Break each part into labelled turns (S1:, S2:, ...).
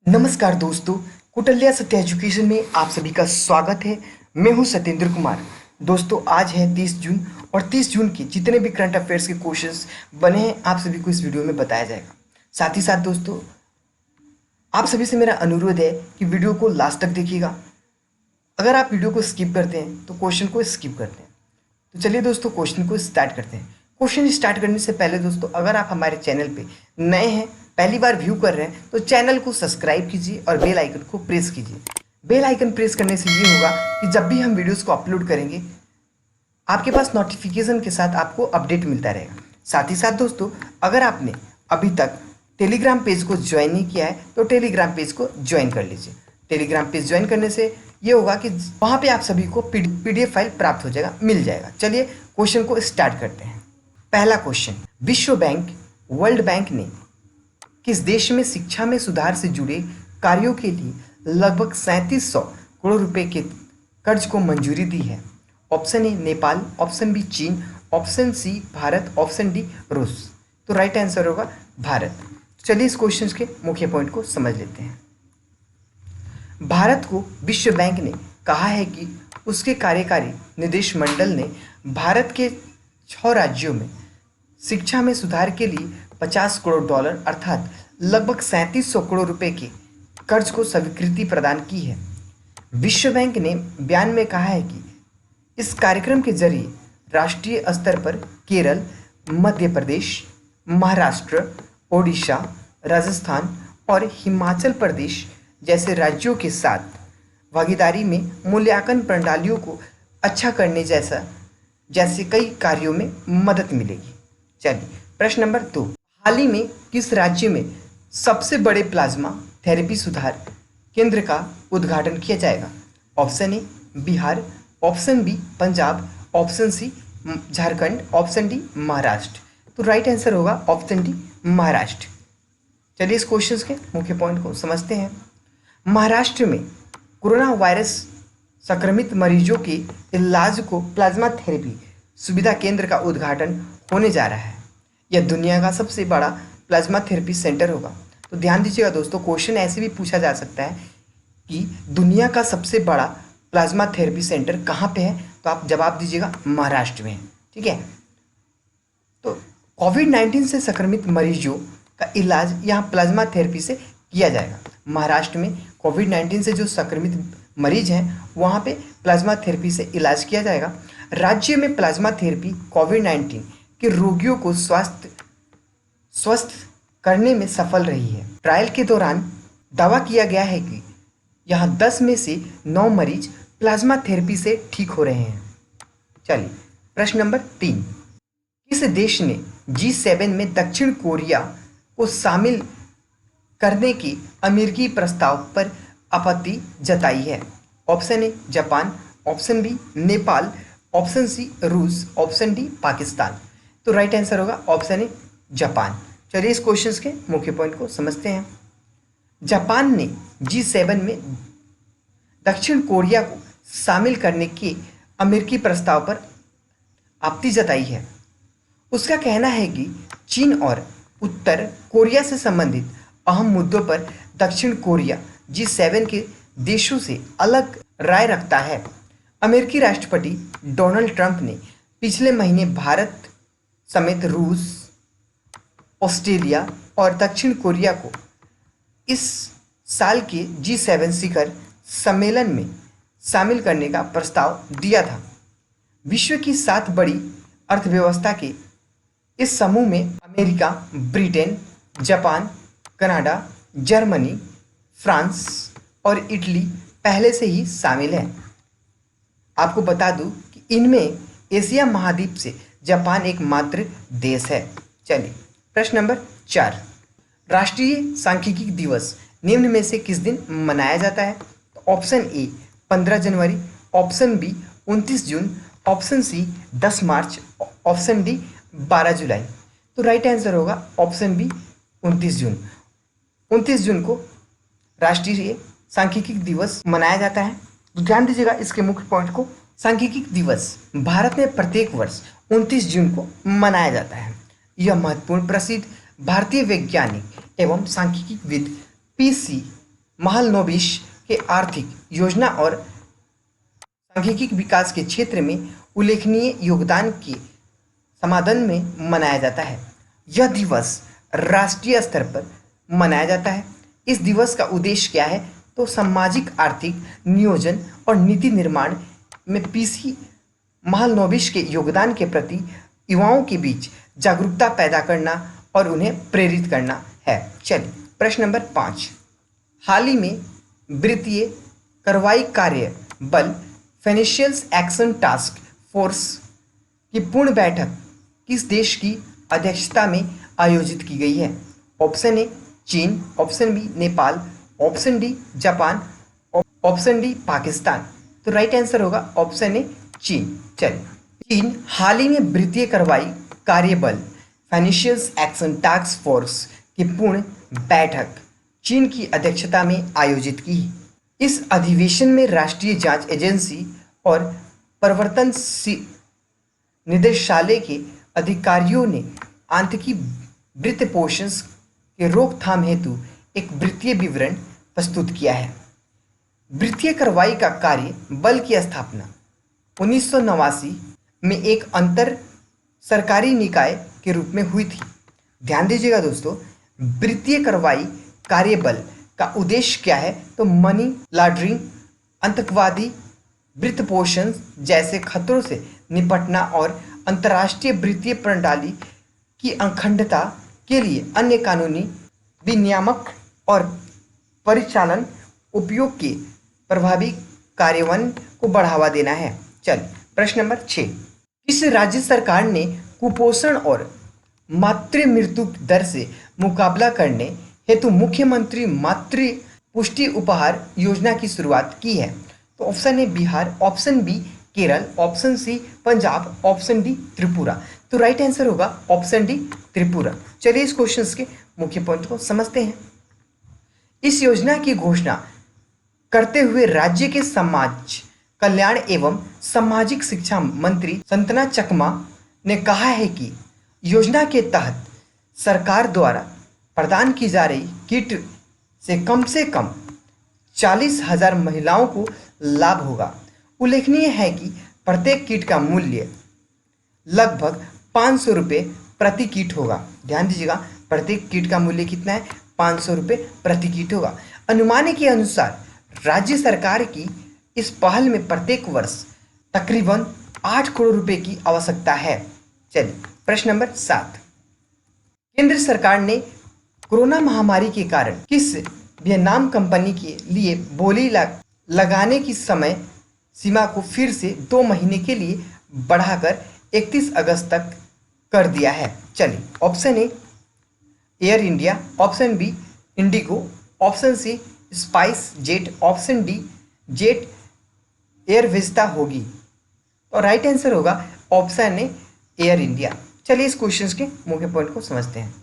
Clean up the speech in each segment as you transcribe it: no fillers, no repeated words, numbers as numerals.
S1: नमस्कार दोस्तों, कुटल्या सत्य एजुकेशन में आप सभी का स्वागत है। मैं हूं सत्येंद्र कुमार। दोस्तों, आज है 30 जून और 30 जून के जितने भी करंट अफेयर्स के क्वेश्चंस बने हैं आप सभी को इस वीडियो में बताया जाएगा। साथ ही साथ दोस्तों, आप सभी से मेरा अनुरोध है कि वीडियो को लास्ट तक देखिएगा। अगर आप वीडियो को स्किप करते हैं तो क्वेश्चन को स्किप करते हैं। तो चलिए दोस्तों, क्वेश्चन को स्टार्ट करते हैं। क्वेश्चन स्टार्ट करने से पहले दोस्तों, अगर आप हमारे चैनल पे नए हैं, पहली बार व्यू कर रहे हैं, तो चैनल को सब्सक्राइब कीजिए और बेल आइकन को प्रेस कीजिए। बेल आइकन प्रेस करने से ये होगा कि जब भी हम वीडियोस को अपलोड करेंगे आपके पास नोटिफिकेशन के साथ आपको अपडेट मिलता रहेगा। साथ ही साथ दोस्तों, अगर आपने अभी तक टेलीग्राम पेज को ज्वाइन नहीं किया है तो टेलीग्राम पेज को ज्वाइन कर लीजिए। टेलीग्राम पेज ज्वाइन करने से ये होगा कि वहाँ पे आप सभी को पीडीएफ फाइल प्राप्त हो जाएगा, मिल जाएगा। चलिए क्वेश्चन को स्टार्ट करते हैं। पहला क्वेश्चन, विश्व बैंक वर्ल्ड बैंक ने किस देश में शिक्षा में सुधार से जुड़े कार्यों के लिए लगभग 3700 करोड़ रुपए के कर्ज को मंजूरी दी है? Option A Nepal, option B चीन, option C Bharat, option D रूस। तो राइट आंसर होगा भारत। चलिए इस क्वेश्चन के मुख्य पॉइंट को समझ लेते हैं। भारत को विश्व बैंक ने कहा है कि उसके कार्यकारी निदेश मंडल ने भारत के 6 राज्यों में शिक्षा में सुधार के लिए $50 करोड़ अर्थात लगभग 3700 करोड़ रुपए के कर्ज को स्वीकृति प्रदान की है। विश्व बैंक ने बयान में कहा है कि इस कार्यक्रम के जरिए राष्ट्रीय स्तर पर केरल, मध्य प्रदेश, महाराष्ट्र, ओडिशा, राजस्थान और हिमाचल प्रदेश जैसे राज्यों के साथ भागीदारी में मूल्यांकन प्रणालियों को अच्छा करने जैसे कई कार्यों में मदद मिलेगी। चलिए प्रश्न नंबर 2, हाल ही में किस राज्य में सबसे बड़े प्लाज्मा थेरेपी सुधार केंद्र का उद्घाटन किया जाएगा? Option A Bihar, option B Punjab, option C Jharkhand, option D Maharashtra. तो राइट आंसर होगा ऑप्शन डी महाराष्ट्र। चलिए इस क्वेश्चन के मुख्य पॉइंट को समझते हैं। महाराष्ट्र में कोरोना वायरस संक्रमित मरीजों के इलाज को प्लाज्मा थेरेपी सुविधा केंद्र का उद्घाटन होने जा रहा है। यह दुनिया का सबसे बड़ा प्लाज्मा थेरेपी सेंटर होगा। तो ध्यान दीजिएगा दोस्तों, क्वेश्चन ऐसे भी पूछा जा सकता है कि दुनिया का सबसे बड़ा प्लाज्मा थेरेपी सेंटर कहाँ पे है? तो आप जवाब दीजिएगा महाराष्ट्र में है। ठीक है, तो कोविड-19 से संक्रमित मरीजों का इलाज यहाँ प्लाज्मा थेरेपी से किया जाएगा। महाराष्ट्र में कोविड-19 से जो संक्रमित मरीज हैं वहाँ पे प्लाज्मा थेरेपी से इलाज किया जाएगा। राज्य में प्लाज्मा थेरेपी कोविड-19 के रोगियों को स्वस्थ करने में सफल रही है। ट्रायल के दौरान दावा किया गया है कि यहाँ 10 में से 9 मरीज प्लाज्मा थेरेपी से ठीक हो रहे हैं। चलिए प्रश्न नंबर 3, किस देश ने G7 में दक्षिण कोरिया को शामिल करने के अमेरिकी प्रस्ताव पर आपत्ति जताई है? Option A Japan, option B Nepal, option C रूस, ऑप्शन डी पाकिस्तान। तो राइट आंसर होगा ऑप्शन ए जापान। चलिए इस क्वेश्चन के मुख्य पॉइंट को समझते हैं। जापान ने G7 में दक्षिण कोरिया को शामिल करने के अमेरिकी प्रस्ताव पर आपत्ति जताई है। उसका कहना है कि चीन और उत्तर कोरिया से संबंधित अहम मुद्दों पर दक्षिण कोरिया G7 के देशों से अलग राय रखता है। अमेरिकी राष्ट्रपति डोनाल्ड ट्रंप ने पिछले महीने भारत समेत रूस, ऑस्ट्रेलिया और दक्षिण कोरिया को इस साल के G7 शिखर सम्मेलन में शामिल करने का प्रस्ताव दिया था। विश्व की 7 बड़ी अर्थव्यवस्था के इस समूह में America, Britain, Japan, Canada, Germany, France और इटली पहले से ही शामिल हैं। आपको बता दूं कि इनमें एशिया महाद्वीप से जापान एकमात्र देश है। चलिए प्रश्न नंबर 4, राष्ट्रीय सांख्यिकी दिवस निम्न में से किस दिन मनाया जाता है? तो ऑप्शन ए 15 जनवरी, ऑप्शन बी 29 जून, ऑप्शन सी 10 मार्च, ऑप्शन डी 12 जुलाई। तो राइट आंसर होगा ऑप्शन बी 29 जून। 29 जून को राष्ट्रीय सांख्यिकी दिवस मनाया जाता है। तो ध्यान दीजिएगा इसके मुख्य पॉइंट को। सांख्यिकी दिवस भारत में प्रत्येक वर्ष 29 जून को मनाया जाता है। यह महत्वपूर्ण प्रसिद्ध भारतीय वैज्ञानिक एवं सांख्यिकीविद पीसी महालनोबिस के आर्थिक योजना और सांख्यिकी विकास के क्षेत्र में उल्लेखनीय योगदान के समाधान में मनाया जाता है। यह दिवस राष्ट्रीय स्तर पर मनाया जाता है। इस दिवस का उद्देश्य क्या है? तो सामाजिक आर्थिक नियोजन और नीति निर्माण में पीसी महालनोबिस के योगदान के प्रति युवाओं के बीच जागरूकता पैदा करना और उन्हें प्रेरित करना है। चलिए प्रश्न नंबर 5। हाल ही में वित्तीय कार्रवाई कार्य बल फाइनेंशियल एक्शन टास्क फोर्स की पूर्ण बैठक किस देश की अध्यक्षता में आयोजित की गई है? ऑप्शन ए चीन, option B Nepal, option D Japan, option D Pakistan. तो राइट आंसर होगा ऑप्शन ए चीन। चलिए, चीन हाल ही में वित्तीय कार्रवाई कार्यबल फाइनेंशियल एक्शन टास्क फोर्स की पूर्ण बैठक चीन की अध्यक्षता में आयोजित की। इस अधिवेशन में राष्ट्रीय जांच एजेंसी और प्रवर्तन निदेशालय के अधिकारियों ने आतंकी वित्त पोषण के रोकथाम हेतु एक वित्तीय विवरण प्रस्तुत किया है। वित्तीय कार्रवाई का कार्य बल की स्थापना 1989 में एक अंतर सरकारी निकाय के रूप में हुई थी। ध्यान दीजिएगा दोस्तों, वित्तीय कार्रवाई कार्यबल का उद्देश्य क्या है? तो मनी लॉन्ड्रिंग, आतंकवादी वित्त पोषण जैसे खतरों से निपटना और अंतर्राष्ट्रीय वित्तीय प्रणाली की अखंडता के लिए अन्य कानूनी विनियामक और परिचालन उपयोग के प्रभावी कार्यान्वयन को बढ़ावा देना है। चलिए प्रश्न नंबर 6। किस राज्य सरकार ने कुपोषण और मातृ मृत्यु दर से मुकाबला करने हेतु मुख्यमंत्री मातृ पुष्टि उपहार योजना की शुरुआत की है? तो option A Bihar, option B Kerala, option C Punjab, option D Tripura. तो राइट आंसर होगा ऑप्शन डी त्रिपुरा। चलिए इस क्वेश्चन के मुख्य पॉइंट को समझते हैं। इस योजना की घोषणा करते हुए राज्य के समाज कल्याण एवं सामाजिक शिक्षा मंत्री संतना चकमा ने कहा है कि योजना के तहत सरकार द्वारा प्रदान की जा रही किट से कम 40,000 महिलाओं को लाभ होगा। उल्लेखनीय है कि प्रत्येक किट का मूल्य लगभग 500 रुपये प्रति किट होगा। ध्यान दीजिएगा, प्रत्येक किट का मूल्य कितना है? 500 रुपये प्रति किट होगा। अनुमान के अनुसार राज्य सरकार की इस पहल में प्रत्येक वर्ष तकरीबन 8 करोड़ रुपए की आवश्यकता है। चलिए प्रश्न नंबर 7। केंद्र सरकार ने कोरोना महामारी के कारण किस वियतनाम कंपनी के लिए बोली लगाने की समय सीमा को फिर से 2 महीने के लिए बढ़ाकर 31 अगस्त तक कर दिया है? चलिए option A Air India, option B IndiGo, option C SpiceJet, option D Jet Airways होगी। और राइट आंसर होगा ऑप्शन ए एयर इंडिया। चलिए इस क्वेश्चन के मुख्य पॉइंट को समझते हैं।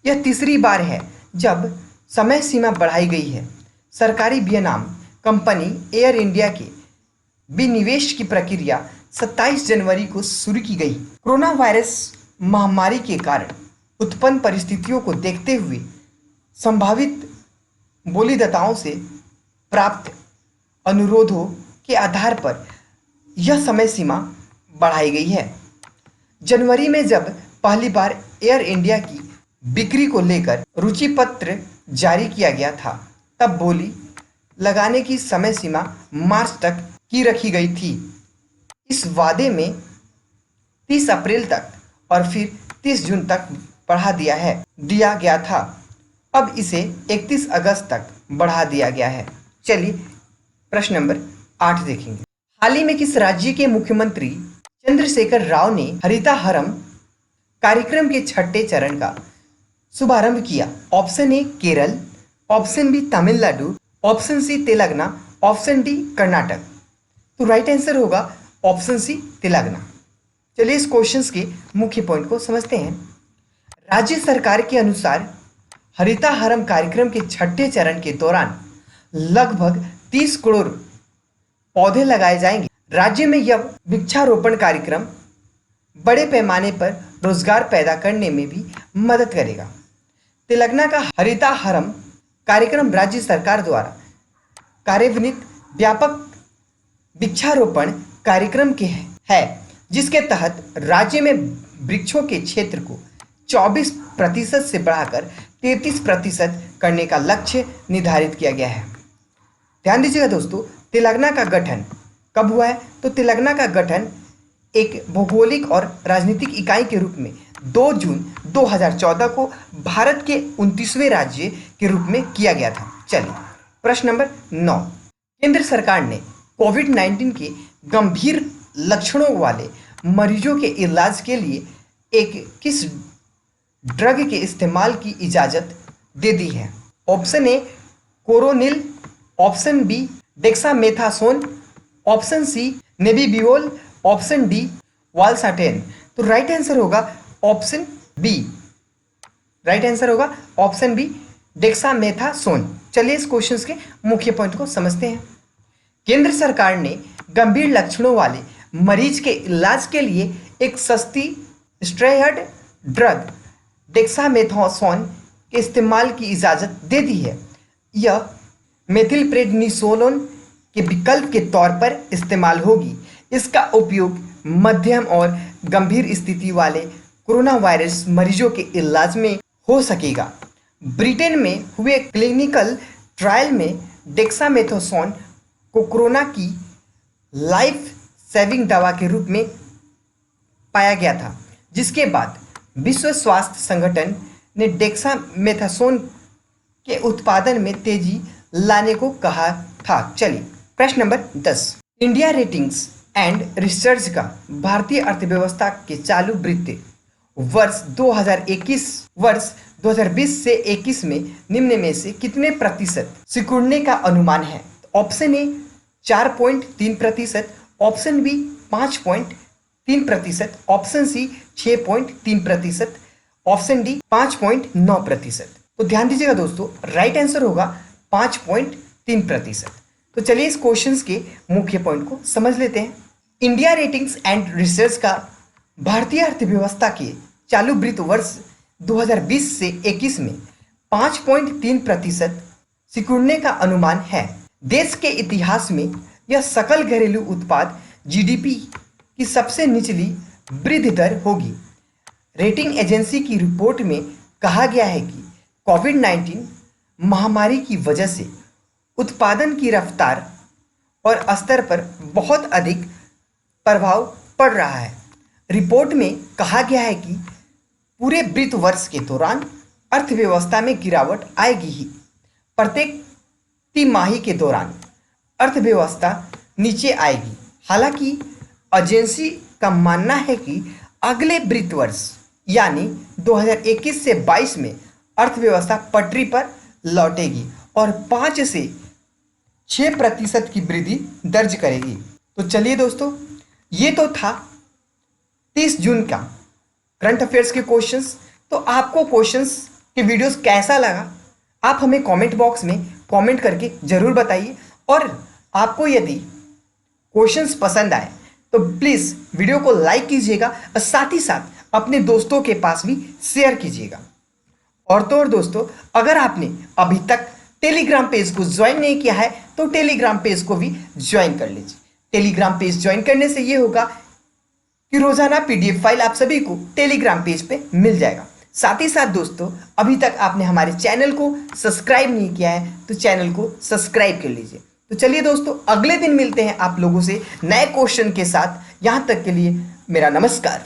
S1: यह तीसरी बार है जब समय सीमा बढ़ाई गई है। सरकारी वियतनाम कंपनी एयर इंडिया के विनिवेश की प्रक्रिया 27 जनवरी को शुरू की गई। कोरोना वायरस महामारी के कारण उत्पन्न परिस्थितियों को देखते हुए संभावित बोलीदाताओं से प्राप्त अनुरोधों के आधार पर यह समय सीमा बढ़ाई गई है। जनवरी में जब पहली बार एयर इंडिया की बिक्री को लेकर रुचि पत्र जारी किया गया था, तब बोली लगाने की समय सीमा मार्च तक की रखी गई थी। इस वादे में 30 अप्रैल तक और फिर 30 जून तक बढ़ा दिया गया था। अब इसे 31 अगस्त तक बढ़ा दिया गया है। चलिए प्रश्न नंबर 8 देखेंगे। हाल ही में किस राज्य के मुख्यमंत्री चंद्रशेखर राव ने हरिताहरम कार्यक्रम के 6ठे चरण का शुभारंभ किया? Option A Kerala, option B Tamil Nadu, option C Telangana, option D Karnataka. तो राइट आंसर होगा ऑप्शन सी तेलंगाना। चलिए इस क्वेश्चन के मुख्य पॉइंट को समझते हैं। राज्य सरकार के अनुसार हरिताहरम कार्यक्रम के 6ठे चरण के दौरान लगभग 30 करोड़ पौधे लगाए जाएंगे। राज्य में यह वृक्षारोपण कार्यक्रम बड़े पैमाने पर रोजगार पैदा करने में भी मदद करेगा। तेलंगाना का हरिताहरम कार्यक्रम राज्य सरकार द्वारा कार्यान्वित व्यापक वृक्षारोपण कार्यक्रम के है, जिसके तहत राज्य में वृक्षों के क्षेत्र को 24% से बढ़ाकर 33% करने का लक्ष्य निर्धारित किया गया है। ध्यान दीजिएगा दोस्तों, तेलंगाना का गठन कब हुआ है? तो तेलंगाना का गठन एक भौगोलिक और राजनीतिक इकाई के रूप में 2 जून 2014 को भारत के 29वें राज्य के रूप में किया गया था। चलिए प्रश्न नंबर 9, केंद्र सरकार ने कोविड-19 के गंभीर लक्षणों वाले मरीजों के इलाज के लिए किस ड्रग के इस्तेमाल की इजाज़त दे दी है? Option A Coronil, option B dexamethasone, option C nebivolol, option D valsartan. तो राइट आंसर होगा ऑप्शन बी। राइट आंसर होगा ऑप्शन बी डेक्सामेथासोन। चलिए इस क्वेश्चन के मुख्य पॉइंट को समझते हैं। केंद्र सरकार ने गंभीर लक्षणों वाले मरीज के इलाज के लिए एक सस्ती स्टेरॉयड ड्रग डेक्सामेथासोन के इस्तेमाल की इजाज़त दे दी है। यह मेथिलप्रेडनिसोलोन के विकल्प के तौर पर इस्तेमाल होगी। इसका उपयोग मध्यम और गंभीर स्थिति वाले कोरोना वायरस मरीजों के इलाज में हो सकेगा। ब्रिटेन में हुए क्लिनिकल ट्रायल में डेक्सामेथासोन को कोरोना की लाइफ सेविंग दवा के रूप में पाया गया था, जिसके बाद विश्व स्वास्थ्य संगठन ने डेक्सामेथासोन के उत्पादन में तेजी लाने को कहा था। चलिए प्रश्न number 10, India ratings and research का भारतीय अर्थव्यवस्था के चालू वित्त वर्ष 2020 से 21 में निम्न में से कितने प्रतिशत सिकुड़ने का अनुमान है? Option A 4.3%, option B 5.3%, option C 6.3%, option D 5.9%। तो ध्यान दीजिएगा दोस्तों, राइट आंसर होगा 5.3%। तो चलिए इस क्वेश्चंस के मुख्य पॉइंट को समझ लेते हैं। इंडिया रेटिंग्स एंड रिसर्च का भारतीय अर्थव्यवस्था के चालू वित्त वर्ष 2020 से 21 में 5.3% सिकुड़ने का अनुमान है। देश के इतिहास में यह सकल घरेलू उत्पाद जीडीपी की सबसे निचली वृद्धि दर होगी। रेटिंग एजेंसी की रिपोर्ट में कहा गया है कि कोविड-19 महामारी की वजह से उत्पादन की रफ्तार और स्तर पर बहुत अधिक प्रभाव पड़ रहा है। रिपोर्ट में कहा गया है कि पूरे वित्त वर्ष के दौरान अर्थव्यवस्था में गिरावट आएगी ही। प्रत्येक तिमाही के दौरान अर्थव्यवस्था नीचे आएगी। हालांकि एजेंसी का मानना है कि अगले वित्त वर्ष यानी 2021 से 22 में अर्थव्यवस्था पटरी पर लौटेगी और 5 से 6% की वृद्धि दर्ज करेगी। तो चलिए दोस्तों, ये तो था 30 जून का करंट अफेयर्स के क्वेश्चंस। तो आपको क्वेश्चंस के वीडियोस कैसा लगा, आप हमें कमेंट बॉक्स में कमेंट करके ज़रूर बताइए। और आपको यदि क्वेश्चंस पसंद आए तो प्लीज़ वीडियो को लाइक कीजिएगा और साथ ही साथ अपने दोस्तों के पास भी शेयर कीजिएगा। और तो और दोस्तों, अगर आपने अभी तक टेलीग्राम पेज को ज्वाइन नहीं किया है तो टेलीग्राम पेज को भी ज्वाइन कर लीजिए। टेलीग्राम पेज ज्वाइन करने से ये होगा कि रोजाना पीडीएफ फाइल आप सभी को टेलीग्राम पेज पे मिल जाएगा। साथ ही साथ दोस्तों, अभी तक आपने हमारे चैनल को सब्सक्राइब नहीं किया है तो चैनल को सब्सक्राइब कर लीजिए। तो चलिए दोस्तों, अगले दिन मिलते हैं आप लोगों से नए क्वेश्चन के साथ। यहाँ तक के लिए मेरा नमस्कार।